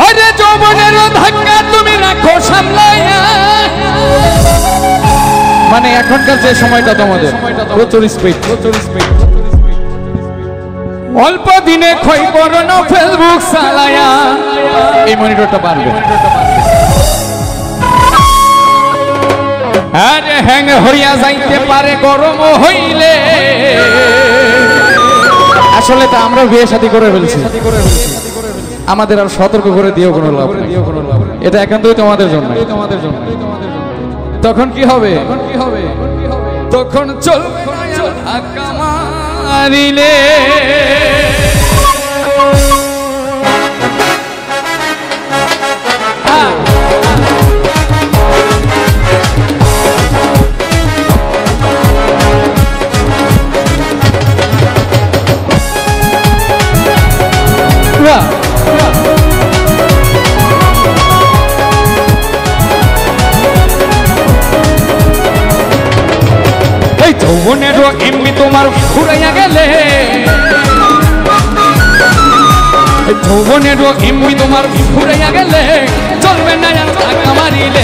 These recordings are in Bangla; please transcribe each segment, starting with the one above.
আরে যৌবনের ধাক্কা তুমি রাখো সামলাইয়া। মানে এখনকার যে সময়টা তোমাদের প্রচুর স্পিড, অল্প দিনে ক্ষয় করো না ফেসবুক চালায়া। এই মনিটরটা পারবে। আরে হ্যাং হইয়া যাইতে পারে গরম হইলে। আসলে তো আমরা বিয়ে শাদী করে ফেলছি, আমাদের আর সতর্ক করে দিয়েও কোনো লাভ নেই। এটা একান্তই তোমাদের জন্য। তখন কি হবে? তখন চলবে ধাক্কা মারিলে। যৌবনেরও এমনি তোমার ফুরাইয়া গেলে, যৌবনেরও এমনি তোমার ফুরাইয়া গেলে চলবে না আর ধাক্কা মারিলে।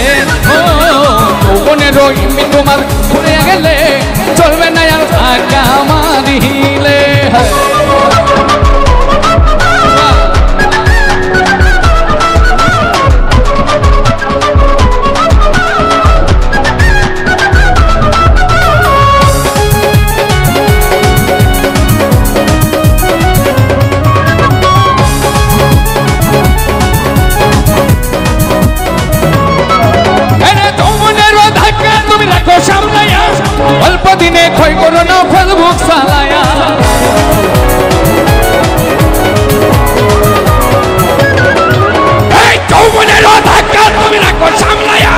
যৌবনেরও এমনি তোমার ফুরাইয়া গেলে চলবে না আর ধাক্কা মারিলে। অল্প দিনে ক্ষয় করো না ফেসবুক চালায়া। যৌবনের ধাক্কা তুমি রাখো সামলায়া।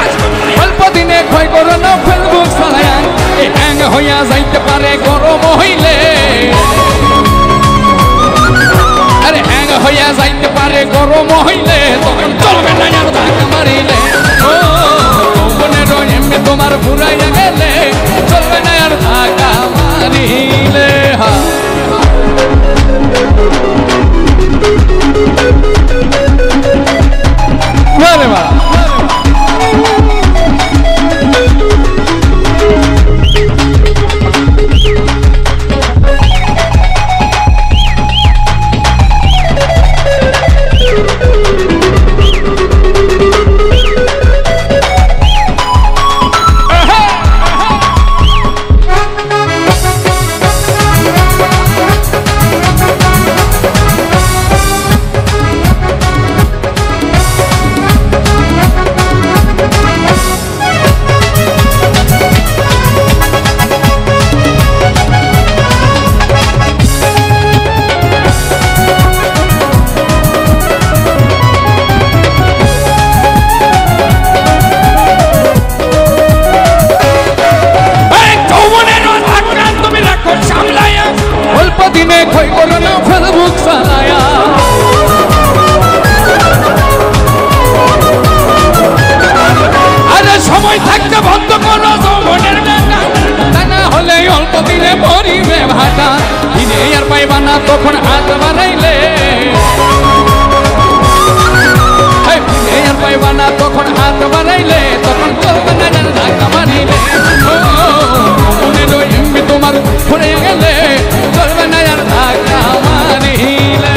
অল্প দিনে ক্ষয় করো না ফেসবুক চালায়া। হ্যাং হইয়া যাইতে পারে গরম হইলে। আরে হ্যাং হইয়া যাইতে পারে গরম হইলে তখন চলবে না আর ধাক্কা মারিলে। যৌবনের এমনি তোমার ফুরাইয়া গেলে চলবে না আর ধাক্কা মারিলে। সময় থাকতে বন্ধ করো যৌবনের ডাকা, তা না হলে অল্প দিনে মরিবে ভাটা। দিনে আর পাইবা না তখন হাত বাড়াইলে, দিনে আর পাইবা না তখন হাত বাড়াইলে তখন চলবে না ধাক্কা মারিলে। এমনি তোমার ঘুরে গেলে চলবে না আর ধাক্কা মারিলে।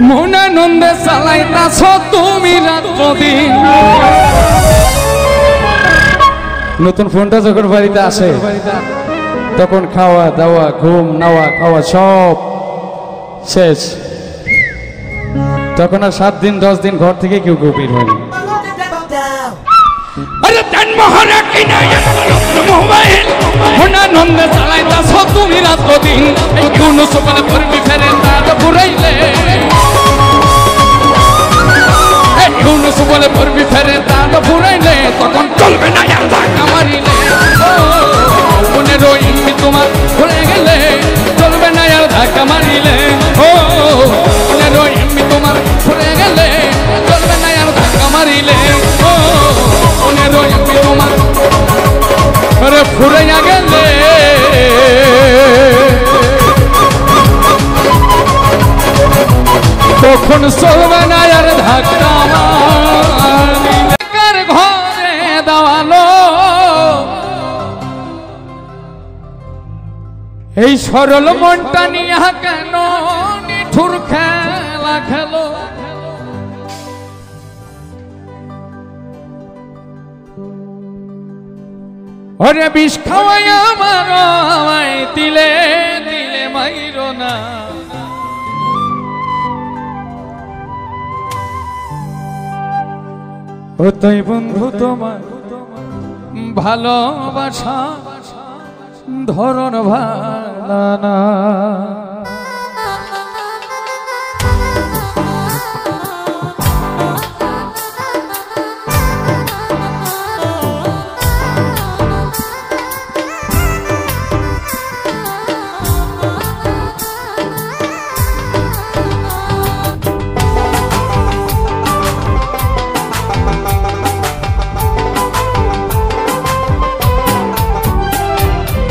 মনানন্দে চালাইতাছ তুমি রাত্র দিন। নতুন ফোনটা যখন বাড়িতে আসে তখন খাওয়া দাওয়া ঘুম নাওয়া খাওয়া সব শেষ। তখন আর 7 দিন 10 দিন ঘর থেকে কেউ কেউ বের হয়নি। আরে তেন মহারা কিনা মোবাইল হোনা নন্দে চালাইতাছ তুমি রাত দিন, এই কোন সকালে পড়বি ফেরে তার পুরাইলে, এই কোন সকালে পড়বি ফেরে তার পুরাইলে, তখন চলবে না আর ধাক্কা মারিলে। মনে রইমি তোমার ভুলে গেলে, চলবে না আর ধাক্কা মারিলে। ও মনে রইমি তোমার ভুলে গেলে, চলবে না আর ধাক্কা মারিলে। ও মনে রইমি তোমার আরে ফুরে গেলে, তখন চলবে না আর ধাক্কা মারিলে। কার ঘরে দাওয়ালো এই সরল মনটা নিয়া কেন নিঠুর খেলা খেলো? ওরে বিষ খাওয়াই আমার আমায় দিলে দিলে মাইরো না। ও তাই বন্ধু তোমার ভালোবাসা ধরন ভালো না।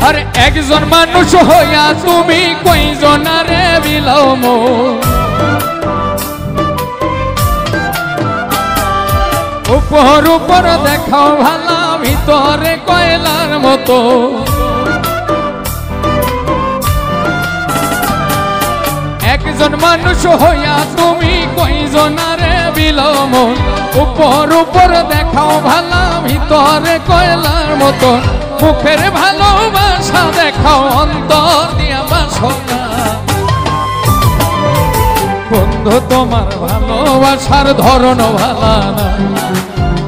আরে একজন মানুষ হইয়া তুমি কয়জনারে বিলাও মন? উপর উপর দেখাও ভালা, ভিতরে কয়লার মতো। একজন মানুষ হইয়া তুমি কয়জনারে বিলাও মন? উপর উপর দেখাও ভালা, ভিতরে কয়লার মতো। মুখের ভালোবাসা দেখাও, অন্তর দিয়া বাসনা। বন্ধু তোমার ভালোবাসার ধরন ভালা না,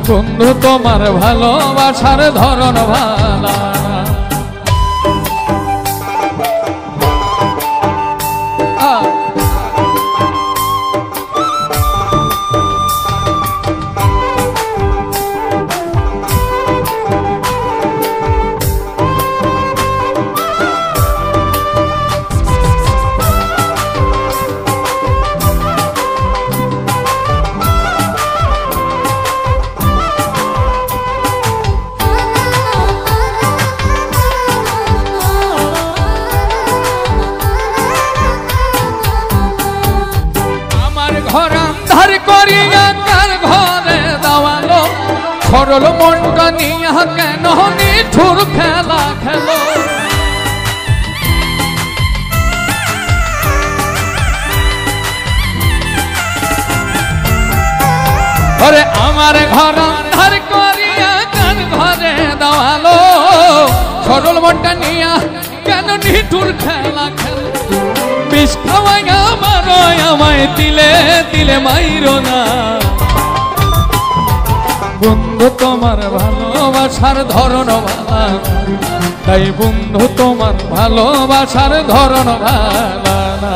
বন্ধু তোমার ভালোবাসার ধরন ভালা না। সরল মনটা নিয়া কেন নিঠুর খেলা খেলো? ওরে আমার ঘর ধার করিয়া কার ঘরে দাওয়ালো, সরল মনটা নিয়া কেন নিঠুর খেলা খেলো? বিষ খাওয়াই আমার আমায় দিলে দিলে মাইরো না। বন্ধু তোমার ভালোবাসার ধরন ভালা, তাই বন্ধু তোমার ভালোবাসার ধরন ভালা না।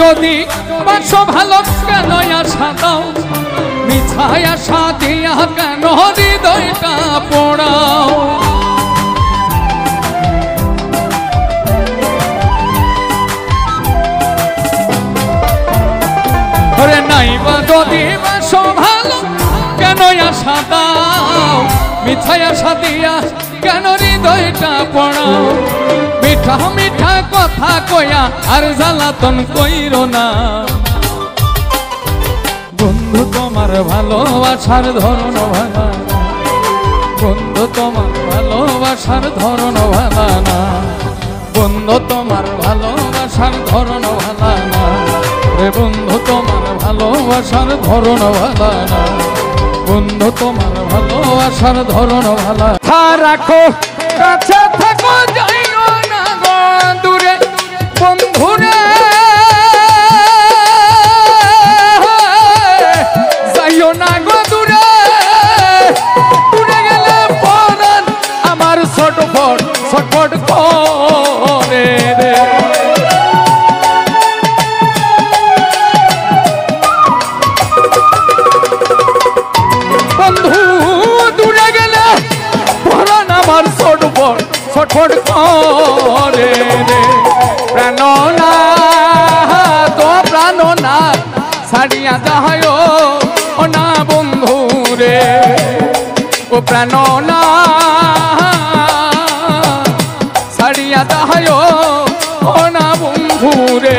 যদি বাসো ভালো কেন আশা দাও, মিছায় আশা দিয়া কেন হৃদয়টা পোড়াও? মাথায় আসা দিয়া কেন হৃদয়টা পড়াও মিঠা মিঠা কথা কয়া আর জ্বালাতন কইরো না বন্ধু তোমার ভালোবাসার ধরন ভালা বন্ধু তোমার ভালোবাসার ধরন ভালা না বন্ধু তোমার ভালোবাসার ধরন ভালা না রে বন্ধু তোমার ভালোবাসার ধরন ভালা না বন্ধু তোমার ভালোবাসার ধরন ভালা রাখো কাছে থাকো যাইও না গো দূরে বন্ধুরে যাইও না গো দূরে দূরে গেলে পরান আমার ছটফট ছটফট করে রে বন্ধু দূরে গেলে পরান আমার ছটফট ছটফট করে রে প্রাণনা তো প্রাণনা ছাড়িয়া যাহায় ও না বন্ধু রে ও প্রাণনা ছাড়িয়া যাহায় ও না বন্ধু রে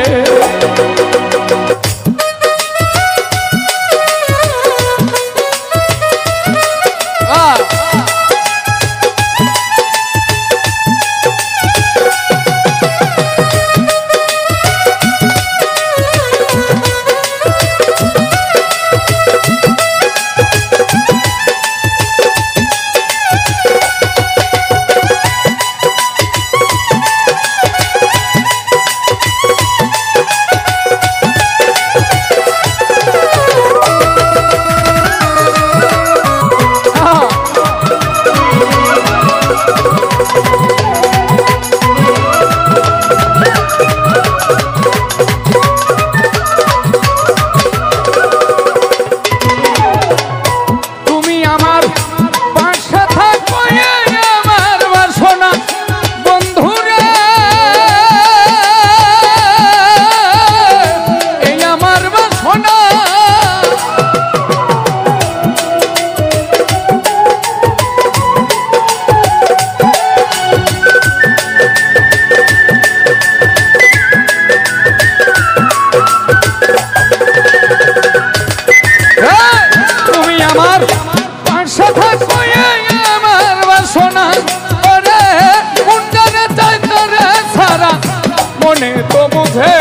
মনে তো বুঝে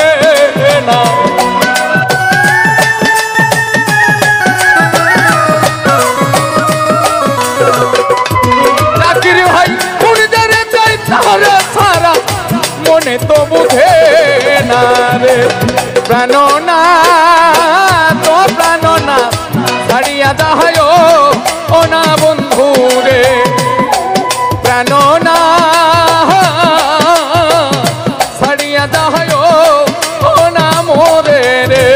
না চাকরি ভাই কুড়িদারে চাই তাহলে সারা মনে তো বুঝে না রে প্রাণনা তো প্রাণনা ছাড়িয়া দাহায় ও না বন্ধু রে প্রাণনা দাহায় ও না মোরে রে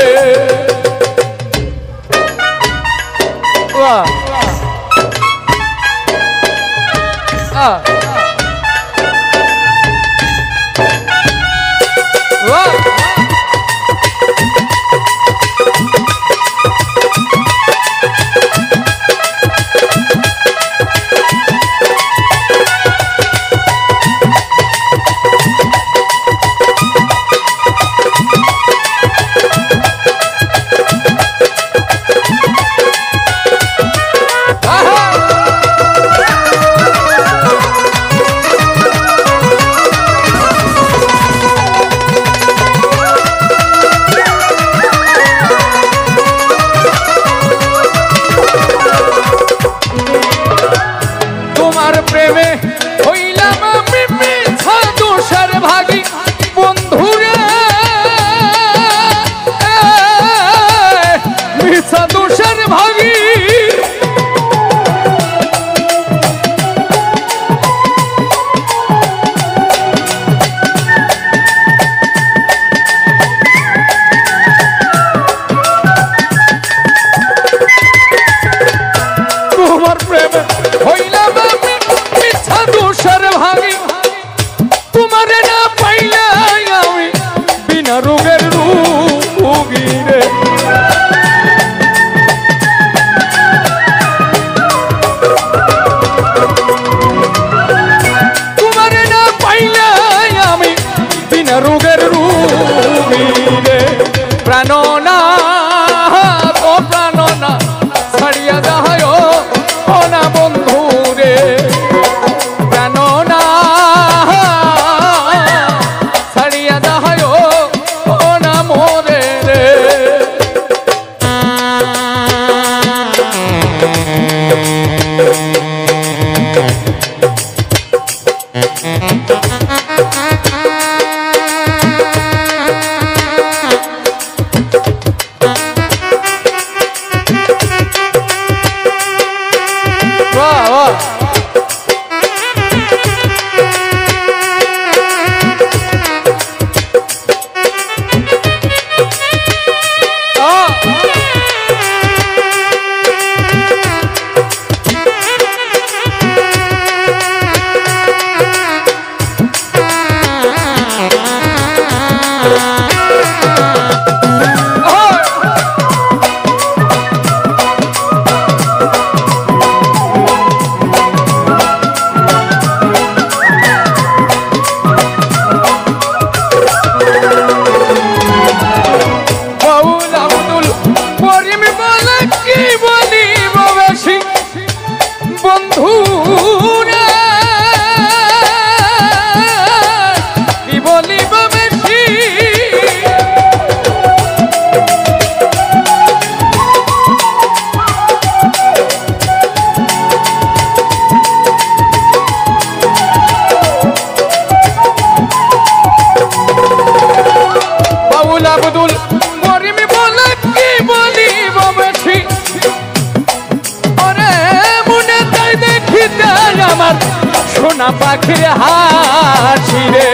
ময়না পাখির হাসি রে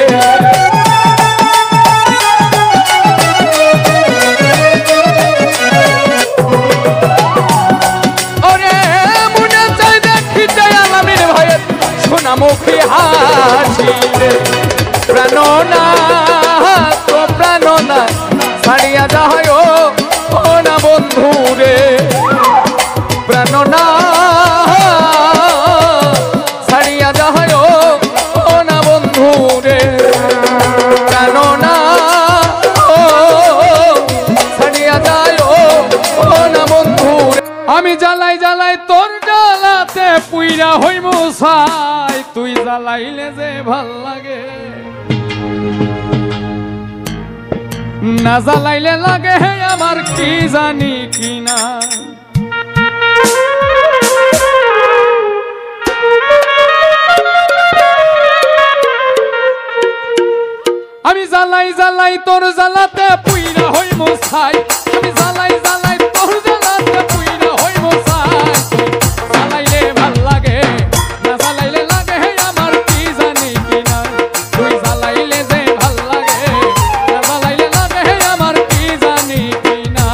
ওরে মনে চাই দেখিতে আলামিন ভাইয়ের সোনামুখী হাসি রে প্রাণনা তো প্রাণনা ছাড়িয়া যায় ও না বন্ধু রে প্রাণনা ছাড়িয়া যায় ও না বন্ধু রে প্রাণনা ছাড়িয়া যায় ও না বন্ধু রে আমি জ্বালাই জ্বালাই তোর জ্বালাতে পুইরা হইব ছাই তুই জ্বালাইলে যে ভাল লাগে না জ্বালাইলে লাগে হে আমার কি জানি কি না আমি জ্বালাই জ্বালাই তোর জ্বালাতে পুইরা হইব ছাই আমি জ্বালাই জ্বালাই তোর জ্বালাতে পুইরা হইব ছাই জ্বালাইলে ভাল লাগে না জ্বালাইলে লাগে হে আমার কি জানি কি না তুই জ্বালাইলে যে ভাল লাগে না জ্বালাইলে লাগে হে আমার কি জানি কি না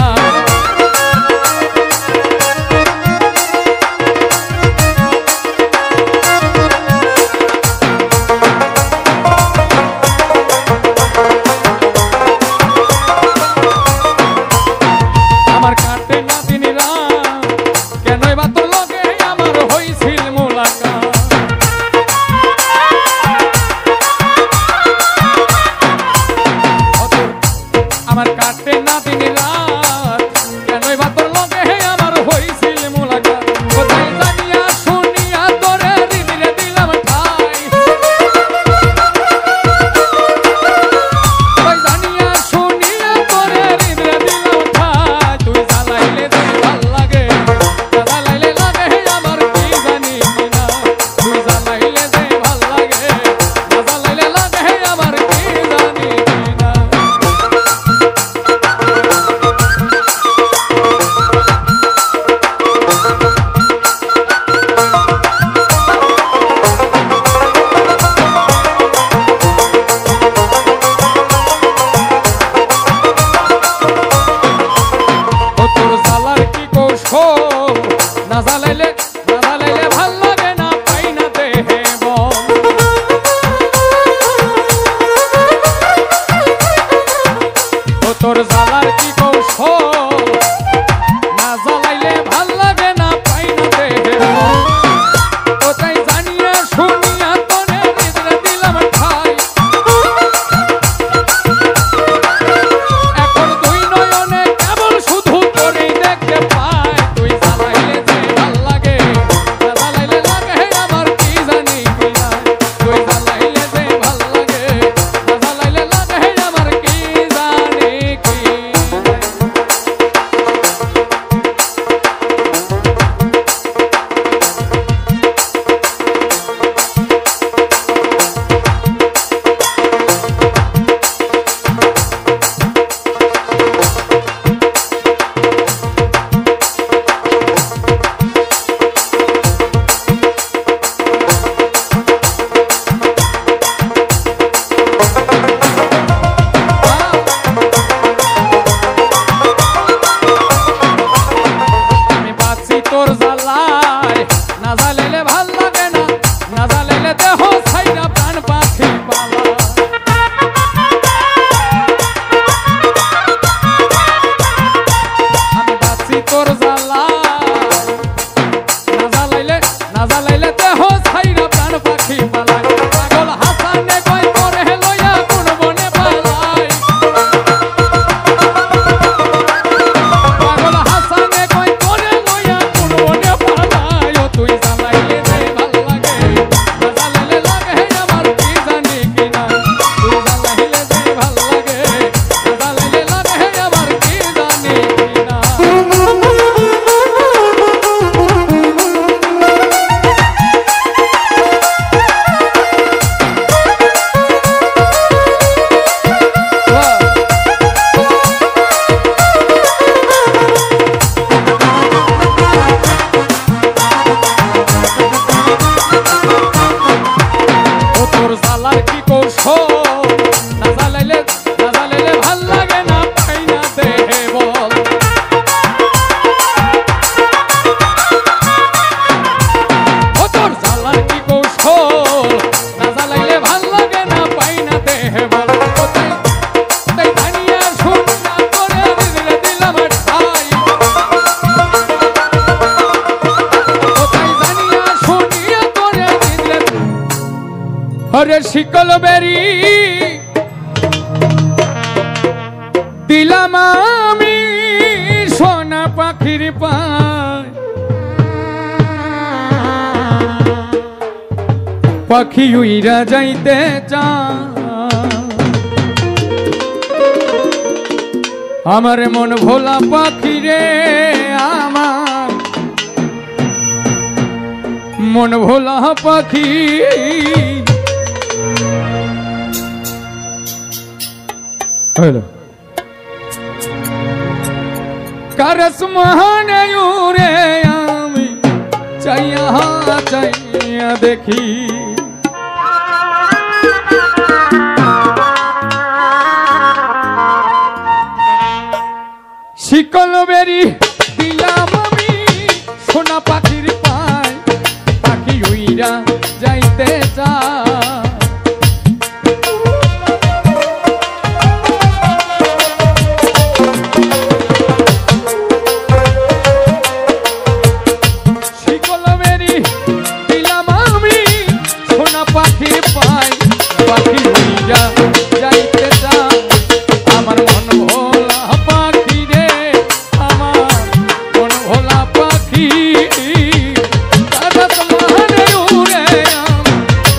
তোর জ্বালার কি কৌশল না জ্বালাইলে ভাল লাগে না পাই না দেহে ওটাই জানিয়া শুনিয়া তোরে হৃদয়ে দিলাম ঠাই এখন দুই নয়নে কেবল শুধু তোরেই দেখতে পাই তুই জ্বালাইলে যে ভাল লাগে না জ্বালাইলে লাগে আমার কি জানি কি না তুই জ্বালাইলে যে ভাল লাগে না জ্বালাইলে লাগে আমার কি জানি তোর জ্বালায় না জ্বালাইলে ভাল লাগে না না জ্বালাইলে দেহ ছাইরা প্রাণ পাখি পালা আমি বাঁচি তোর জ্বালায় না জ্বালাইলে দেহ ছাইরা প্রাণ পাখি পালা পাগল হাসানে কয় করে লইয়া কোন বনে পালাই পাগল হাসানে কয় করে লইয়া কোন বনে अरे शिकल बेरी दिलाम आमी सोना पाखिर पाय पाखी उइरा जाइते चाय आमार मन भोला पाखी रे आमार मन भोला पाखी हेलो करस महाने रे आमी चाहिया देखी शिकल बेरी दिलाम आमी सोना पाखिर पाय पाखी उइरा जाइते चाय शिकल बेरी दिलाम आमी सोना पाखिर पाय पाखी उइरा जाइते चाय आमार मन भोला पाखी रे आमार मन भोला पाखी करस महाने उरे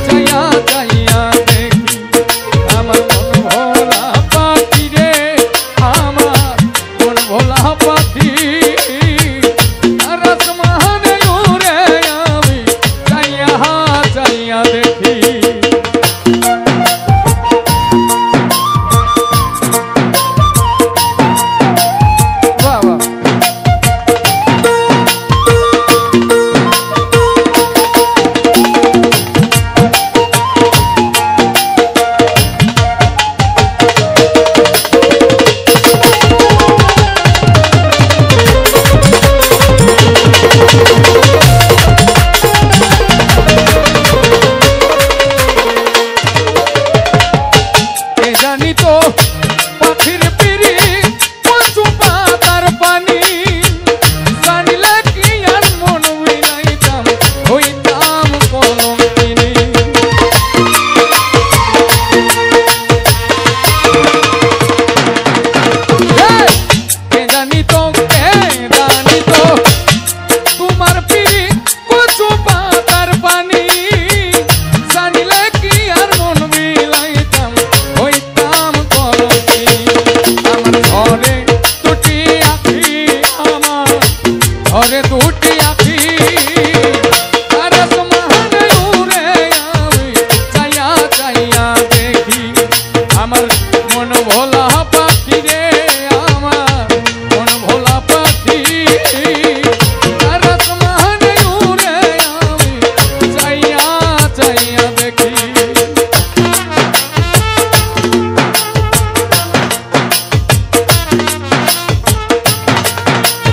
चाहिया चाहिया देखी आमार मन भोला पाखी रे आमार मन भोला पाखी करस महाने उरे चाहिया चाहिया देखी जानी तो पाखिर पिरी पशु पातार पानी जानिले कि আর মন মিলাইতাম হইতাম কলঙ্কিনী জানি তো তোমার পিরি পশু পাতার পানি জানিলে কি আর মন মিলাইতাম হইতাম কলঙ্কিনী আমার ঘরে দুটি আখি আমার ঘরে দুটি আখি করস महाने उरे আমি চাইয়া চাইয়া দেখি আমার মন ভোলা পাখি রে আমার মন ভোলা পাখি করস महाने उरे আমি চাইয়া চাইয়া দেখি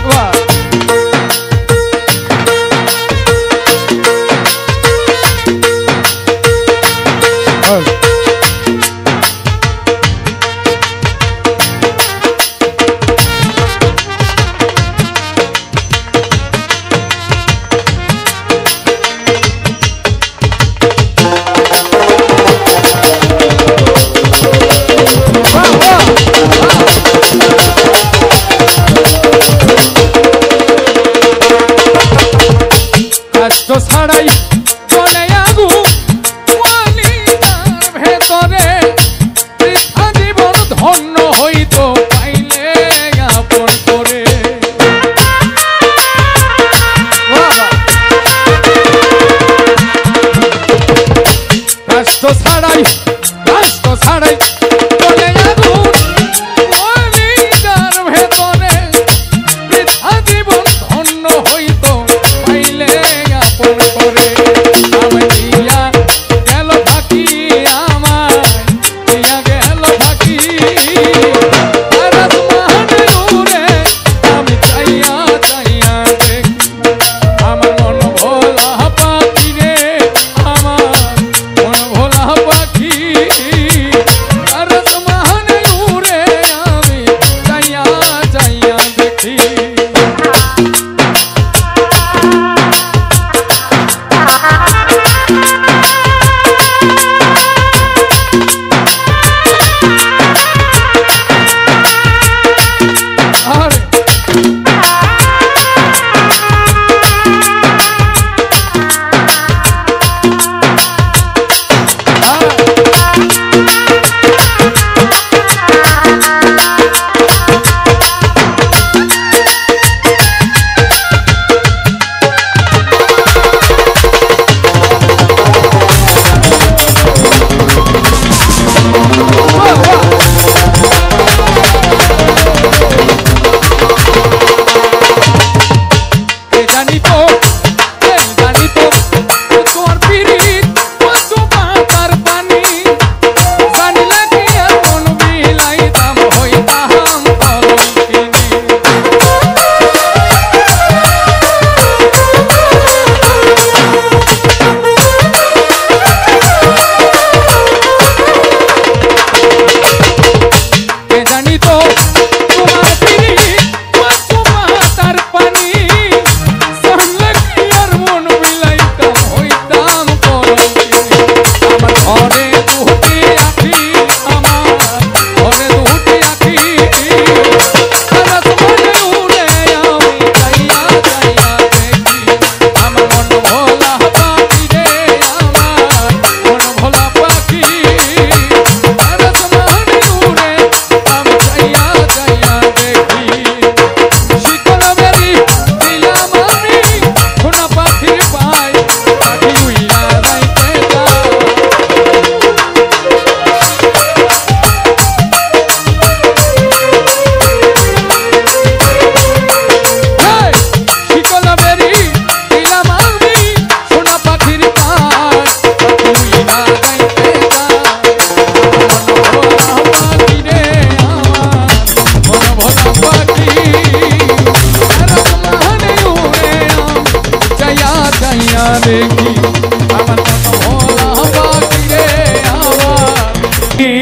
वाह কষ্ট ছাড়াই চলে আগু কলিজার ভেতরে বৃথা জীবন ধন্য হইতো পাইলে আপন করে কষ্ট ছাড়াই চলে আগু কলিজার ভেতরে বৃথা জীবন ধন্য হইতো পাইলে আপন করে রে কি আমার ভোলা বাকি রে আমার কি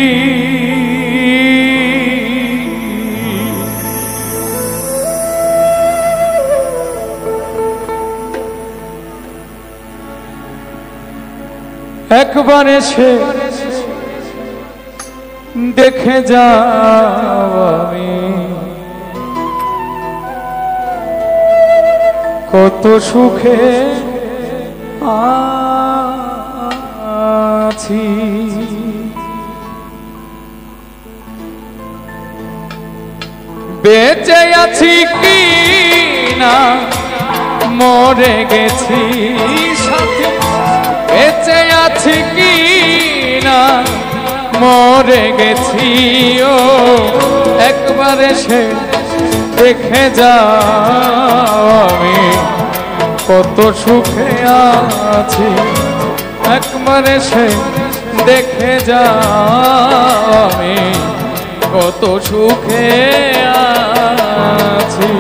একবার এসে দেখে যাও আমি কত সুখে আছি বেঁচে আছি কি না মরে গেছি সাথে বেঁচে আছি কি না মরে গেছি ও একবার এসে দেখে যাও আমি কত সুখে আছি একবার এসে দেখে যাও আমি কত সুখে আছি